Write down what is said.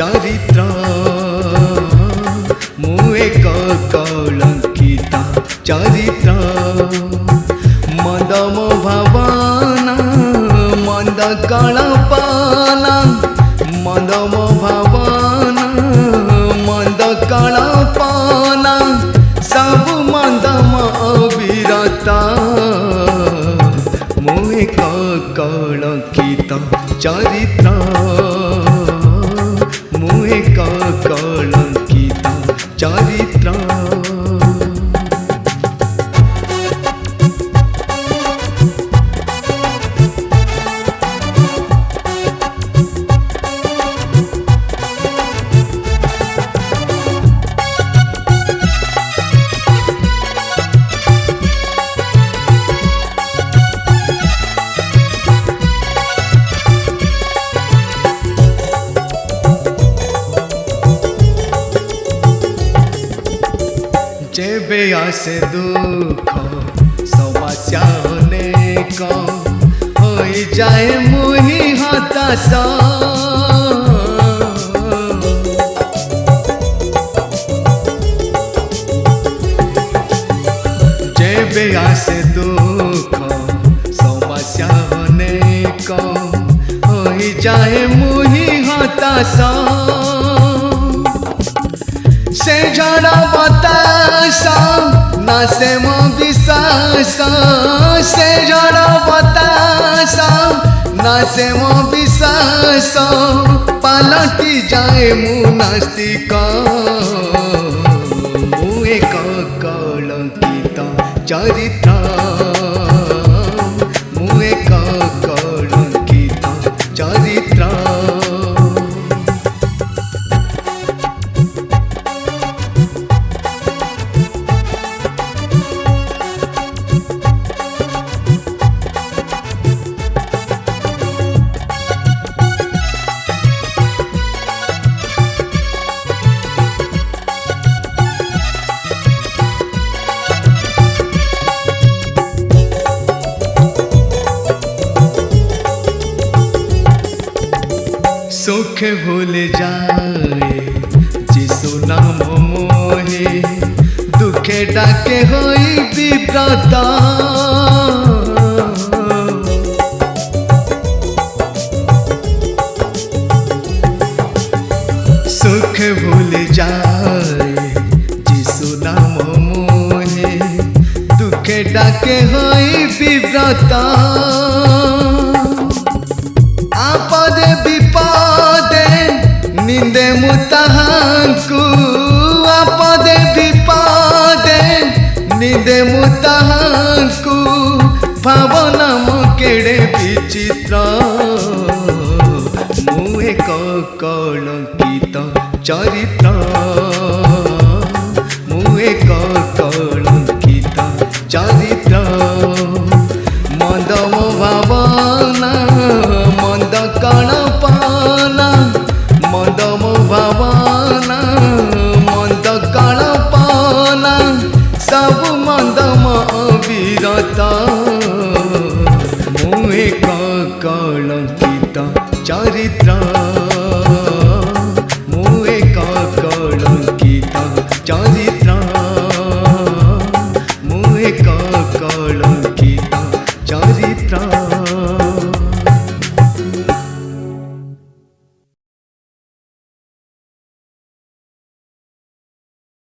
चरित्र मु एक कलंकिता चरित्र मंद मो भावना मंद कल्पना मंद मो भावना मंद कल्पना सब मंद मो अविरता मु एक कलंकिता चरित्र मु एक कलंकिता चरित्र जेबे आसे दुख समस्या अनेक हो जाए मुही हताश जेबे आसे दुख समस्या अनेक हो जाए मुही हताश से झड़ा बतासा ना से मो विश्वास से झड़ा बतासा ना से मो विश्वास पलटी जाए मु नास्तिक मु एक कलंकिता चरित्र मु एक कलंकिता चरित्र सुख भूल जाए जिसु नाम मोहे दुखे डाके होई विव्रत सुख भूल जाए जिसु नाम मोहे दुखे डाके होई विव्रत आपदे विपदे निंदे मुताहांकु आपदे विपदे निंदे मुताहांकु भावना मो केड़े विचित्र मु एक कलंकिता चरित्र